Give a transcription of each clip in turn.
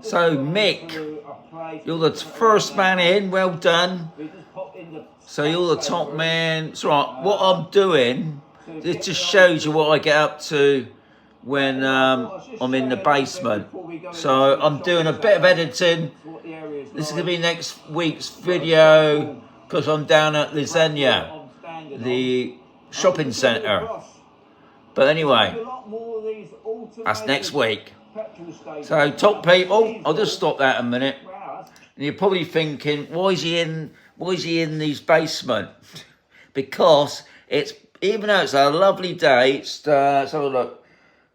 So Mick, you're the first man in. Well done. So you're the top man. It's all right. What I'm doing, it just shows you what I get up to when I'm in the basement. So I'm doing a bit of editing. This is going to be next week's video because I'm down at Lasagna, the shopping centre. But anyway, that's next week. So top people, I'll just stop that a minute. And you're probably thinking, why is he in his basement? Because it's, even though it's a lovely day, let's have a look.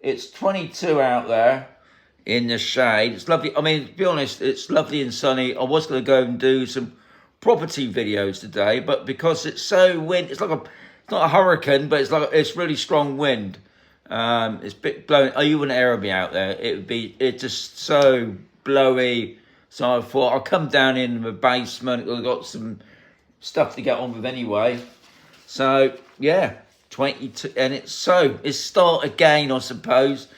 It's 22 out there in the shade. It's lovely. I mean, to be honest, it's lovely and sunny. I was going to go and do some property videos today, but because it's so wind, it's not a hurricane, but it's really strong wind. It's a bit blowing. Oh, you wouldn't air me out there. It's just so blowy. So I thought I'll come down in the basement. I've got some stuff to get on with anyway. So yeah, 22, and it's start again, I suppose.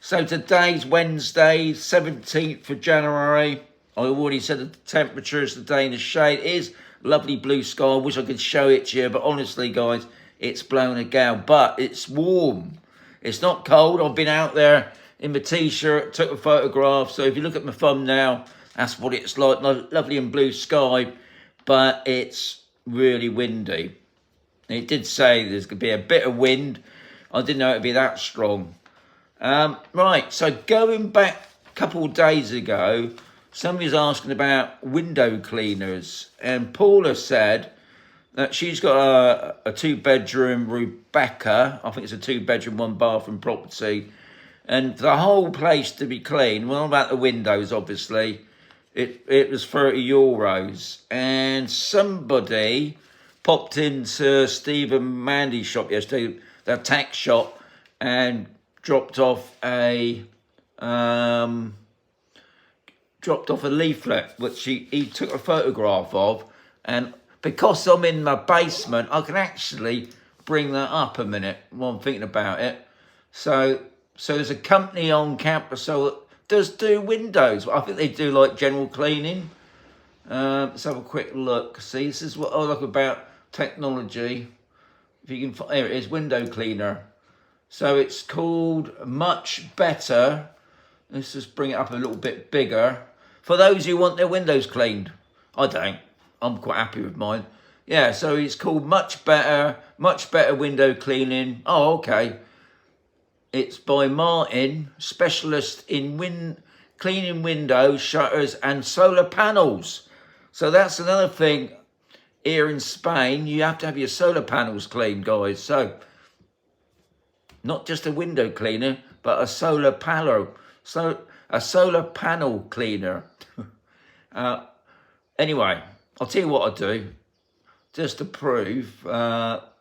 So today's Wednesday, 17th of January. I already said the temperatures today in the shade is lovely blue sky. I wish I could show it to you, but honestly, guys, it's blowing a gale, but it's warm. It's not cold. I've been out there in my t-shirt, took a photograph. So if you look at my thumbnail, that's what it's like. Lovely and blue sky, but it's really windy. It did say there's going to be a bit of wind. I didn't know it'd be that strong. Right, so going back a couple of days ago, somebody's asking about window cleaners. And Paula said that she's got a two-bedroom Rebecca. I think it's a two-bedroom, one-bathroom property. And the whole place to be clean, well, about the windows, obviously, it was €30. And somebody popped into Steve and Mandy's shop yesterday, their tax shop, and dropped off a leaflet, which he took a photograph of. And because I'm in my basement, I can actually bring that up a minute while I'm thinking about it. So there's a company on Camposol that does do windows. I think they do like general cleaning. Let's have a quick look. See, this is what I like about technology. If you can, here it is, window cleaner. So it's called Much Better. Let's just bring it up a little bit bigger. For those who want their windows cleaned. I don't. I'm quite happy with mine. Yeah, so it's called Much Better Window Cleaning. Oh, okay. It's by Martin, specialist in cleaning windows, shutters and solar panels. So that's another thing here in Spain. You have to have your solar panels cleaned, guys. So not just a window cleaner, but a solar panel. So a solar panel cleaner. Anyway, I'll tell you what I'll do, just to prove,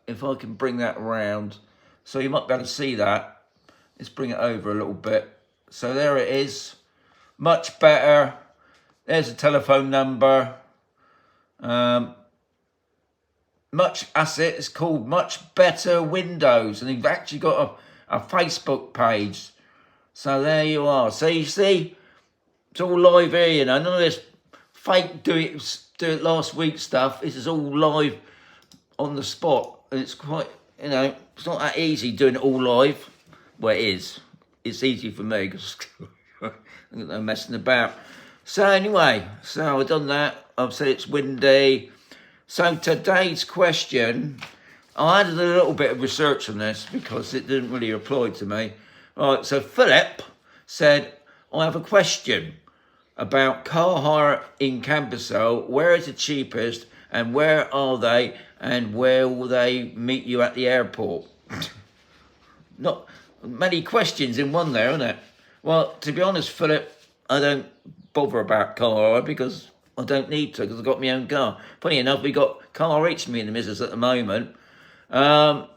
if I can bring that around. So you might be able to see that. Let's bring it over a little bit. So there it is. Much Better. There's a telephone number. That's it. It's called Much Better Windows. And they've actually got a Facebook page. So there you are. So you see, it's all live here, you know. None of this fake do it last week stuff. This is all live on the spot. And it's quite, you know, it's not that easy doing it all live. Well, it is. It's easy for me because I'm not messing about. So anyway, so I've done that. I've said it's windy. So today's question, I added a little bit of research on this because it didn't really apply to me. All right, so Philip said, I have a question about car hire in Camposol. Where is the cheapest and where are they and where will they meet you at the airport? Not many questions in one there, isn't it? Well, to be honest, Philip, I don't bother about car hire because I don't need to because I've got my own car. Funny enough, we got car each, me and the missus at the moment. So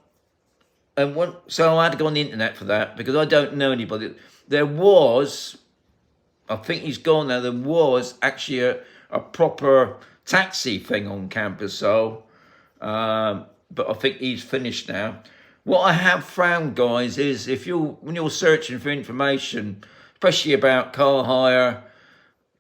I had to go on the internet for that because I don't know anybody. There was, I think he's gone now, there was actually a proper taxi thing on Camposol, but I think he's finished now. What I have found, guys, is when you're searching for information, especially about car hire,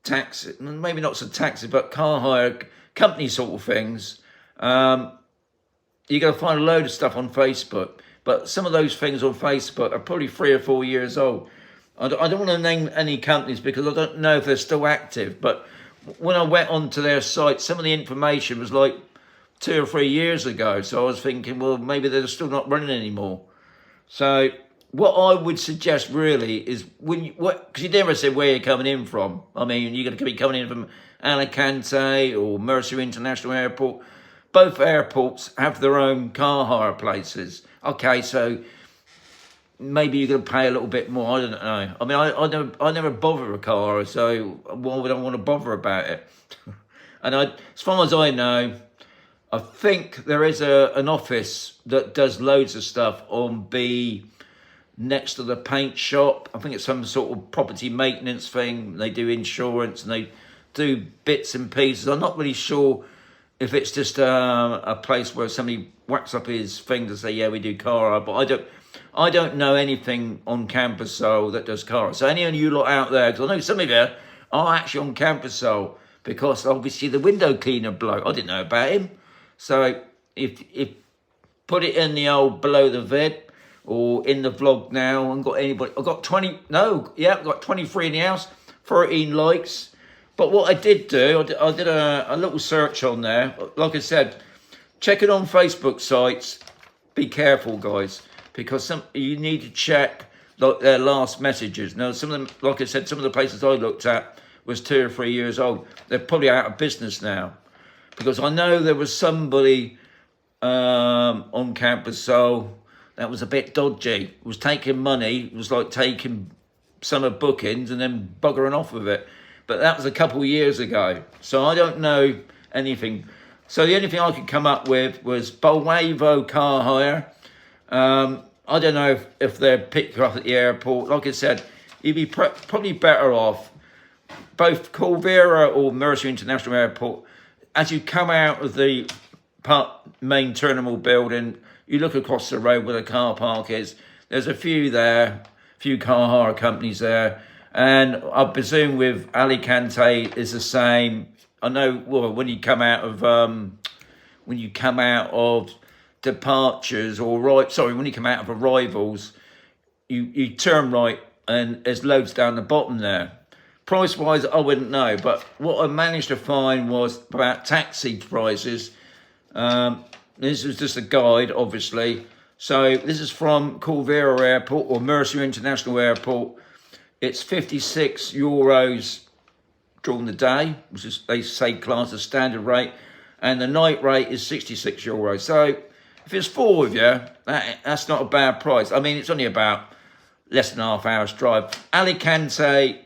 taxi, maybe not so taxi, but car hire, company sort of things. You're going to find a load of stuff on Facebook, but some of those things on Facebook are probably 3 or 4 years old. I don't want to name any companies because I don't know if they're still active, but when I went onto their site, some of the information was like 2 or 3 years ago. So I was thinking, well, maybe they're still not running anymore. So what I would suggest really is because you never said where you're coming in from. I mean, you're going to be coming in from Alicante or Mercer International Airport. Both airports have their own car hire places. Okay, so maybe you're going to pay a little bit more. I don't know. I mean, I never bother a car, so why would I want to bother about it? And as far as I know, I think there is an office that does loads of stuff on B next to the paint shop. I think it's some sort of property maintenance thing. They do insurance and they do bits and pieces. I'm not really sure if it's just a place where somebody whacks up his thing to say, yeah, we do car hire, but I don't know anything on Camposol that does car hire. So any of you lot out there, because I know some of you are actually on Camposol, because obviously the window cleaner bloke, I didn't know about him. So if put it in the old below the vid or in the vlog now, I've got anybody, I've got 23 in the house, 13 likes. But what I did do, I did a little search on there. Like I said, check it on Facebook sites. Be careful, guys, because you need to check their last messages. Now, some of them, like I said, some of the places I looked at was 2 or 3 years old. They're probably out of business now, because I know there was somebody on Camposol that was a bit dodgy. Was taking money, was like taking summer bookings and then buggering off with it. But that was a couple of years ago, so I don't know anything. So the only thing I could come up with was Bolwavo Car Hire. I don't know if they're picked up at the airport. Like I said, you'd be probably better off both Corvera or Mercer International Airport. As you come out of the main terminal building, you look across the road where the car park is. There's a few there, a few car hire companies there. And I presume with Alicante is the same. I know, well, when you come out of departures or when you come out of arrivals, you turn right and there's loads down the bottom there. Price wise, I wouldn't know, but what I managed to find was about taxi prices. This was just a guide, obviously. So this is from Corvera Airport or Mercer International Airport. It's €56 during the day, which is, they say, class as standard rate, and the night rate is €66. So if it's 4 of you, that's not a bad price. I mean, it's only about less than half hour's drive. Alicante,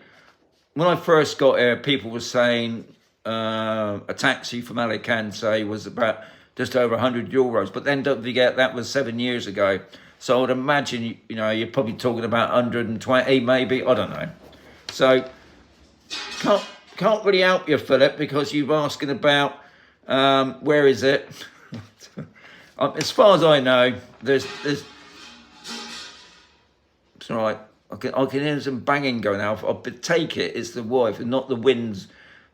when I first got here, people were saying a taxi from Alicante was about just over €100, but then don't forget that was 7 years ago. So I would imagine, you're probably talking about 120, maybe, I don't know. So can't really help you, Philip, because you're asking about where is it. As far as I know, there's. It's all right. I can hear some banging going out. I take it's the wife and not the wind's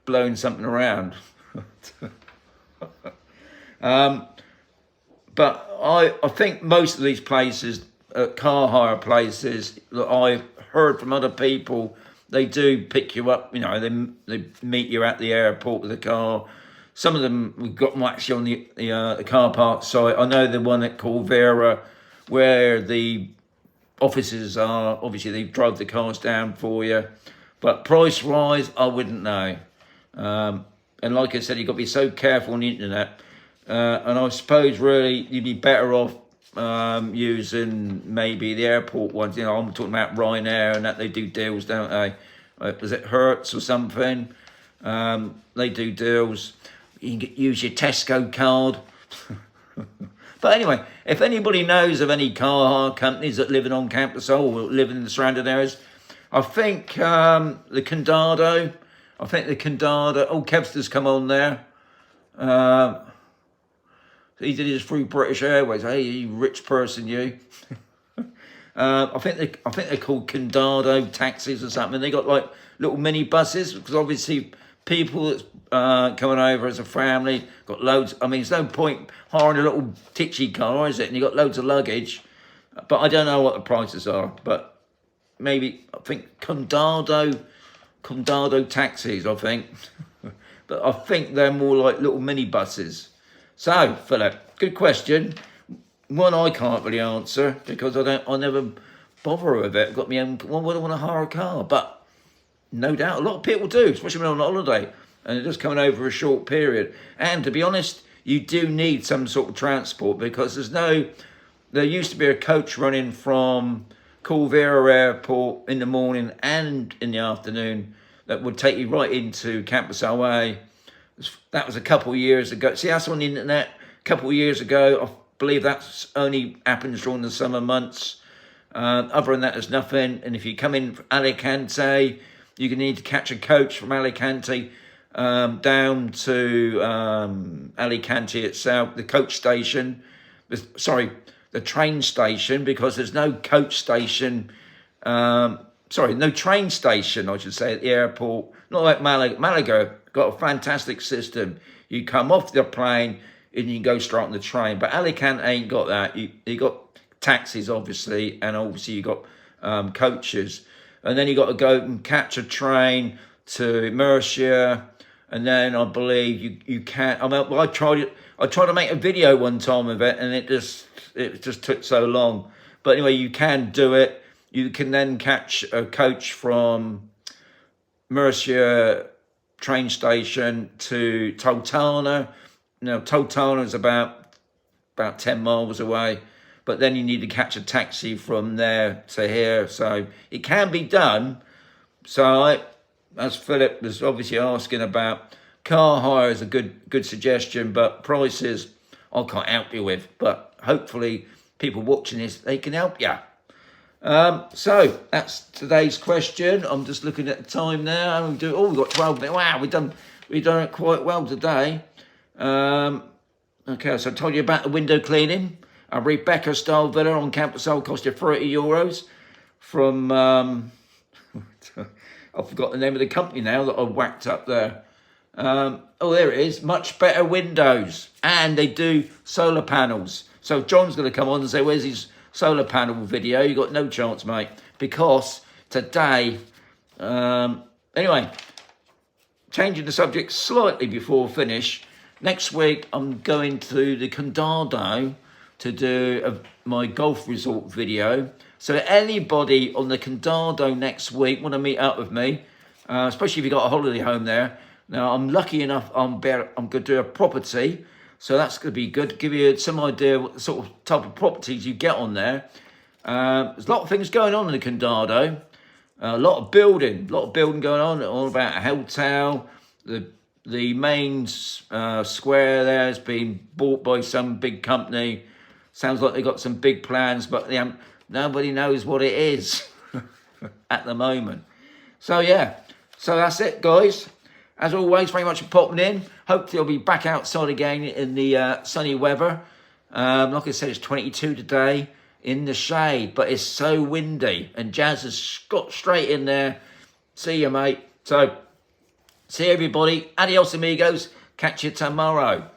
blowing something around. But I think most of these places, car hire places that I've heard from other people, they do pick you up. They meet you at the airport with a car. Some of them we've got them actually on the car park site. I know the one at Corvera where the offices are. Obviously, they drive the cars down for you. But price-wise, I wouldn't know. And like I said, you've got to be so careful on the internet. And I suppose really you'd be better off using maybe the airport ones. I'm talking about Ryanair and that, they do deals, don't they? Was it Hertz or something? They do deals. You can use your Tesco card. But anyway, if anybody knows of any car hire companies that live on Camposol or live in the surrounding areas, I think the Condado, Kevster's come on there. He did his through British Airways. Hey, you rich person, you. I think they're called Condado taxis or something. They got like little mini buses because obviously people that's coming over as a family got loads. I mean, there's no point hiring a little titchy car, is it? And you got loads of luggage. But I don't know what the prices are. But maybe I think Condado taxis. I think, but I think they're more like little mini buses. So, Philip, good question. One I can't really answer because I never bother with it. I've got my own. Why would I want to hire a car? But no doubt, a lot of people do, especially when on holiday and they're just coming over a short period. And to be honest, you do need some sort of transport because there used to be a coach running from Corvera Airport in the morning and in the afternoon that would take you right into Camposol. That was a couple of years ago. See, that's on the internet. A couple of years ago, I believe that's only happens during the summer months. Other than that, there's nothing. And if you come in from Alicante, you can need to catch a coach from Alicante down to Alicante itself, the coach station. Sorry, the train station, because there's no coach station. No train station, I should say, at the airport. Not like Malaga. Malaga got a fantastic system. You come off the plane and you go straight on the train. But Alicante ain't got that. You got taxis, obviously, and obviously you got coaches. And then you got to go and catch a train to Murcia. And then I believe you can't. I tried it. I tried to make a video one time of it, and it just took so long. But anyway, you can do it. You can then catch a coach from Murcia train station to Toltana. Now, Toltana is about 10 miles away, but then you need to catch a taxi from there to here. So it can be done. So as Philip was obviously asking about, car hire is a good suggestion, but prices I can't help you with. But hopefully people watching this, they can help you. So that's today's question. I'm just looking at the time now. We've got 12 minutes. Wow, we've done it quite well today. Okay, so I told you about the window cleaning. A Rebecca style villa on Camposol cost you €30 from I forgot the name of the company now that I whacked up there. There it is. Much better windows, and they do solar panels. So John's going to come on and say, "Where's his solar panel video?" You got no chance, mate, because today. Anyway, changing the subject slightly before finish. Next week, I'm going to the Condado to do my golf resort video. So anybody on the Condado next week want to meet up with me, especially if you got a holiday home there. Now, I'm lucky enough, I'm going to do a property. So that's going to be good. Give you some idea what sort of type of properties you get on there. There's a lot of things going on in the Condado. A lot of building going on. All about a hotel. The main square there has been bought by some big company. Sounds like they got some big plans, but nobody knows what it is at the moment. So yeah, so that's it, guys. As always, very much for popping in. Hopefully I'll be back outside again in the sunny weather. Like I said, it's 22 today in the shade, but it's so windy. And Jazz has got straight in there. See you, mate. So, see everybody. Adios, amigos. Catch you tomorrow.